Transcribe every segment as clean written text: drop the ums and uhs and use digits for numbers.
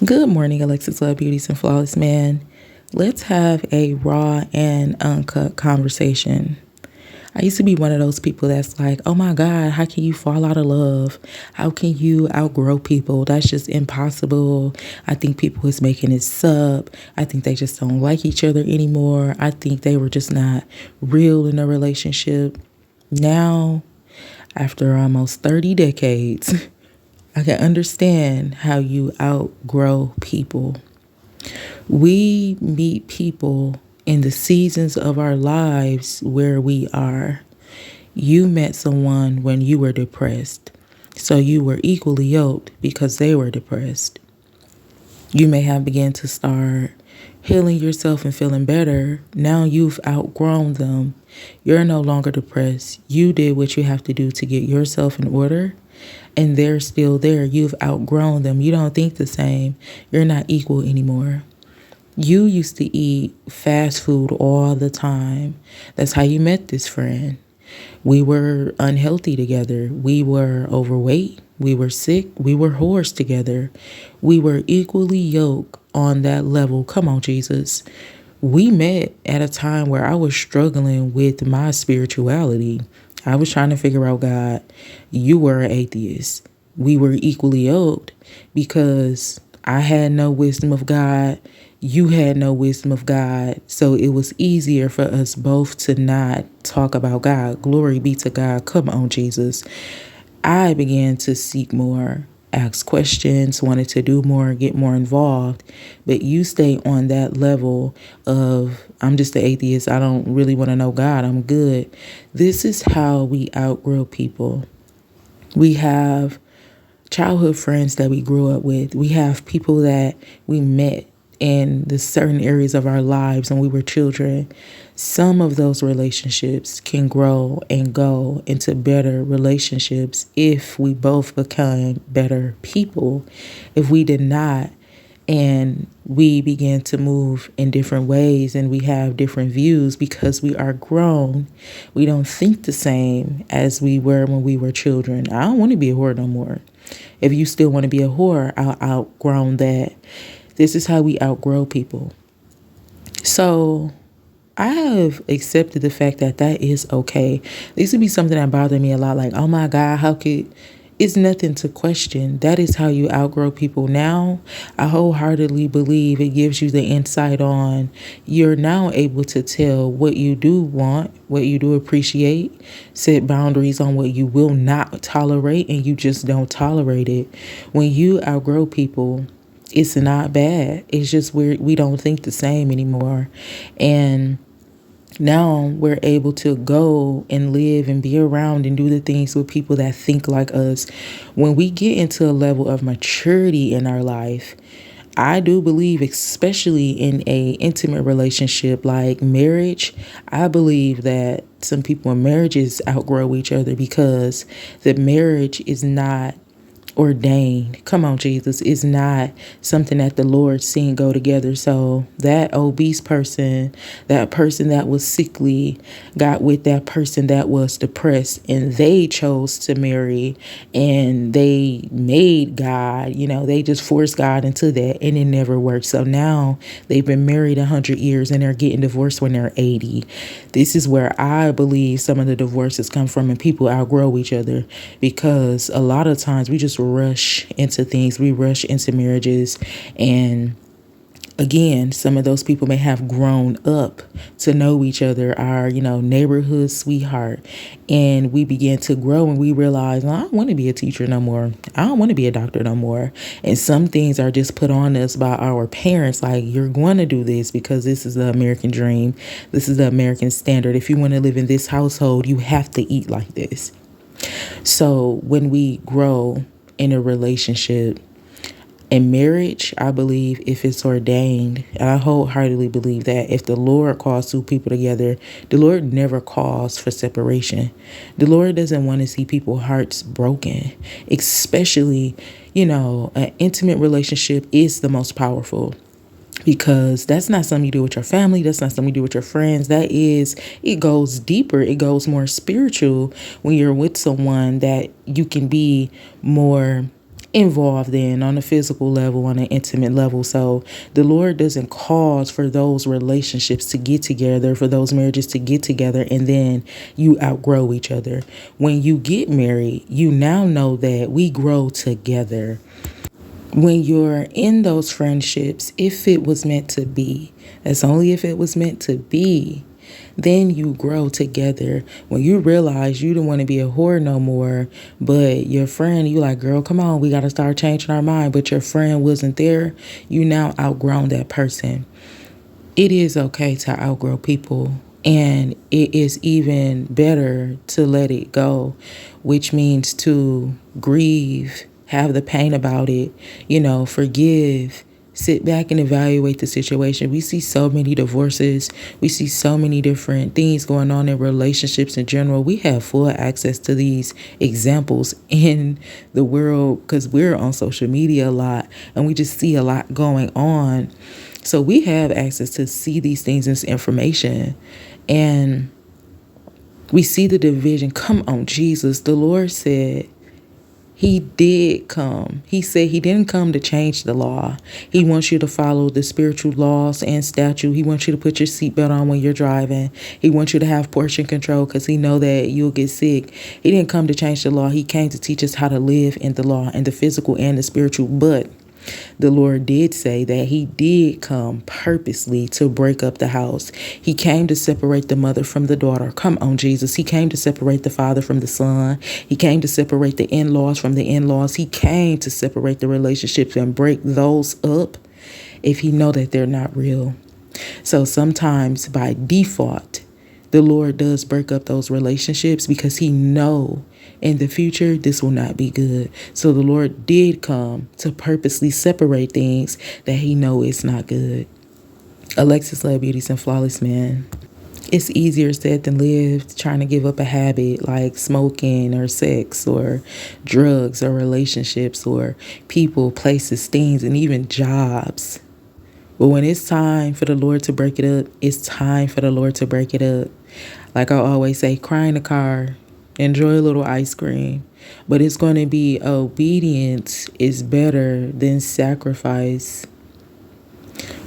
Good morning, Alexus Love Beauties and Flawless Man. Let's have a raw and uncut conversation. I used to be one of those people that's like, oh my God, how can you fall out of love? How can you outgrow people? That's just impossible. I think people is making it sub. I think they just don't like each other anymore. I think they were just not real in a relationship. Now, after almost 30 decades, I can understand how you outgrow people. We meet people in the seasons of our lives where we are. You met someone when you were depressed, so you were equally yoked because they were depressed. You may have begun to start healing yourself and feeling better. Now you've outgrown them. You're no longer depressed. You did what you have to do to get yourself in order, and they're still there. You've outgrown them. You don't think the same. You're not equal anymore. You used to eat fast food all the time. That's how you met this friend. We were unhealthy together. We were overweight. We were sick. We were whores together. We were equally yoked on that level. Come on, Jesus. We met at a time where I was struggling with my spirituality. I was trying to figure out God. You were an atheist. We were equally yoked because I had no wisdom of God. You had no wisdom of God. So it was easier for us both to not talk about God. Glory be to God. Come on, Jesus. I began to seek more, ask questions, wanted to do more, get more involved. But you stay on that level of, I'm just an atheist. I don't really want to know God. I'm good. This is how we outgrow people. We have childhood friends that we grew up with. We have people that we met in the certain areas of our lives when we were children. Some of those relationships can grow and go into better relationships if we both become better people. If we did not, and we begin to move in different ways and we have different views because we are grown. We don't think the same as we were when we were children. I don't want to be a whore no more. If you still want to be a whore, I'll outgrown that. This is how we outgrow people. So I have accepted the fact that that is okay. There used to be something that bothered me a lot, like, oh my God, how could... It's nothing to question. That is how you outgrow people. Now, I wholeheartedly believe it gives you the insight on you're now able to tell what you do want, what you do appreciate, set boundaries on what you will not tolerate, and you just don't tolerate it. When you outgrow people, it's not bad. It's just we don't think the same anymore. And now we're able to go and live and be around and do the things with people that think like us. When we get into a level of maturity in our life, I do believe, especially in a intimate relationship like marriage, I believe that some people in marriages outgrow each other because the marriage is not ordained. Come on, Jesus. It's not something that the Lord seen go together. So that obese person, that person that was sickly, got with that person that was depressed, and they chose to marry, and they made God, they just forced God into that, and it never worked. So now they've been married 100 years and they're getting divorced when they're 80. This is where I believe some of the divorces come from, and people outgrow each other because a lot of times we just rush into things. We rush into marriages, and again, some of those people may have grown up to know each other, our, neighborhood sweetheart. And we begin to grow and we realize, I don't want to be a teacher no more. I don't want to be a doctor no more. And some things are just put on us by our parents. Like, you're going to do this because this is the American dream. This is the American standard. If you want to live in this household, you have to eat like this. So when we grow in a relationship, in marriage, I believe if it's ordained, and I wholeheartedly believe that if the Lord calls two people together, the Lord never calls for separation. The Lord doesn't want to see people's hearts broken, especially, an intimate relationship is the most powerful. Because that's not something you do with your family. That's not something you do with your friends. It goes deeper. It goes more spiritual when you're with someone that you can be more involved in on a physical level, on an intimate level. So the Lord doesn't cause for those relationships to get together, for those marriages to get together, and then you outgrow each other. When you get married, you now know that we grow together. When you're in those friendships, if it was meant to be, that's only if it was meant to be, then you grow together. When you realize you don't want to be a whore no more, but your friend, you like, girl, come on, we got to start changing our mind, but your friend wasn't there, you now outgrown that person. It is okay to outgrow people, and it is even better to let it go, which means to grieve, have the pain about it, forgive, sit back and evaluate the situation. We see so many divorces. We see so many different things going on in relationships in general. We have full access to these examples in the world because we're on social media a lot and we just see a lot going on. So we have access to see these things as information, and we see the division. Come on, Jesus. The Lord said he did come. He said he didn't come to change the law. He wants you to follow the spiritual laws and statute. He wants you to put your seatbelt on when you're driving. He wants you to have portion control because he know that you'll get sick. He didn't come to change the law. He came to teach us how to live in the law, and the physical and the spiritual. But the Lord did say that he did come purposely to break up the house. He came to separate the mother from the daughter. Come on, Jesus. He came to separate the father from the son. He came to separate the in-laws from the in-laws. He came to separate the relationships and break those up if he know that they're not real. So sometimes by default, the Lord does break up those relationships because he know in the future this will not be good. So the Lord did come to purposely separate things that he know is not good. Alexus, love, beauties, and flawless man. It's easier said than lived trying to give up a habit like smoking or sex or drugs or relationships or people, places, things, and even jobs. But when it's time for the Lord to break it up, it's time for the Lord to break it up. Like I always say, cry in the car, enjoy a little ice cream. But it's going to be obedience is better than sacrifice.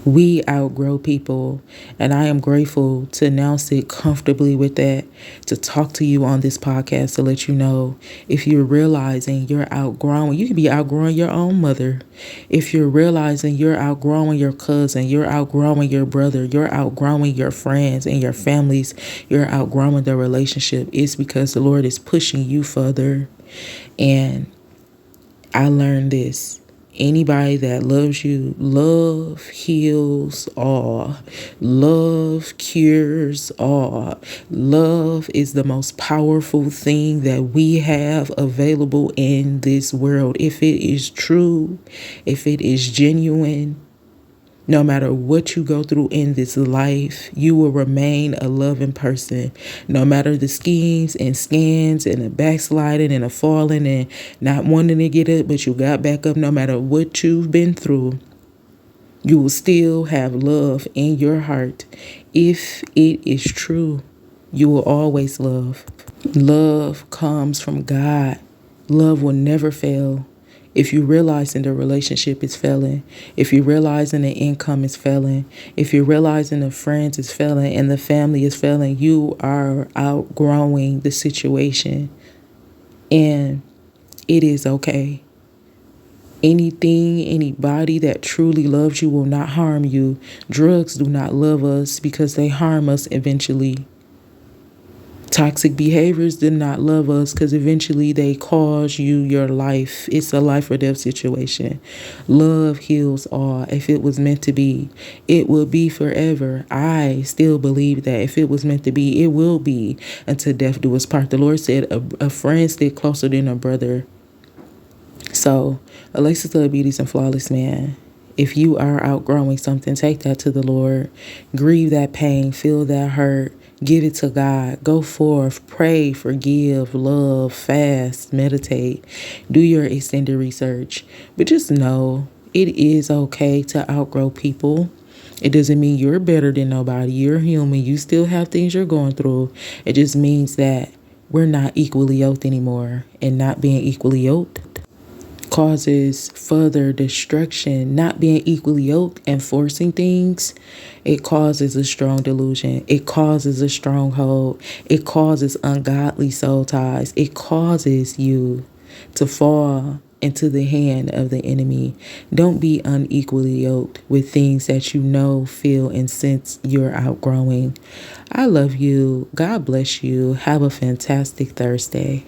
We outgrow people, and I am grateful to now sit comfortably with that, to talk to you on this podcast to let you know if you're realizing you're outgrowing, you could be outgrowing your own mother. If you're realizing you're outgrowing your cousin, you're outgrowing your brother, you're outgrowing your friends and your families, you're outgrowing the relationship, it's because the Lord is pushing you further. And I learned this. Anybody that loves you, love heals all. Love cures all. Love is the most powerful thing that we have available in this world. If it is true, if it is genuine, no matter what you go through in this life, you will remain a loving person. No matter the schemes and scams and the backsliding and the falling and not wanting to get up, but you got back up, no matter what you've been through, you will still have love in your heart. If it is true, you will always love. Love comes from God. Love will never fail. If you realize in the relationship is failing, if you realize in the income is failing, if you realize in the friends is failing and the family is failing, you are outgrowing the situation. And it is okay. Anything, anybody that truly loves you will not harm you. Drugs do not love us because they harm us eventually. Toxic behaviors did not love us because eventually they cause you your life. It's a life or death situation. Love heals all. If it was meant to be, it will be forever. I still believe that if it was meant to be, it will be until death do us part. The Lord said a friend stick closer than a brother. So, Alexus, love, beauties, and flawless man. If you are outgrowing something, take that to the Lord. Grieve that pain. Feel that hurt. Give it to God. Go forth. Pray, forgive, love, fast, meditate. Do your extended research. But just know it is okay to outgrow people. It doesn't mean you're better than nobody. You're human. You still have things you're going through. It just means that we're not equally yoked anymore. And not being equally yoked causes further destruction. Not being equally yoked and forcing things, it causes a strong delusion. It causes a stronghold. It causes ungodly soul ties. It causes you to fall into the hand of the enemy. Don't be unequally yoked with things that you know, feel, and sense you're outgrowing. I love you. God bless you. Have a fantastic Thursday.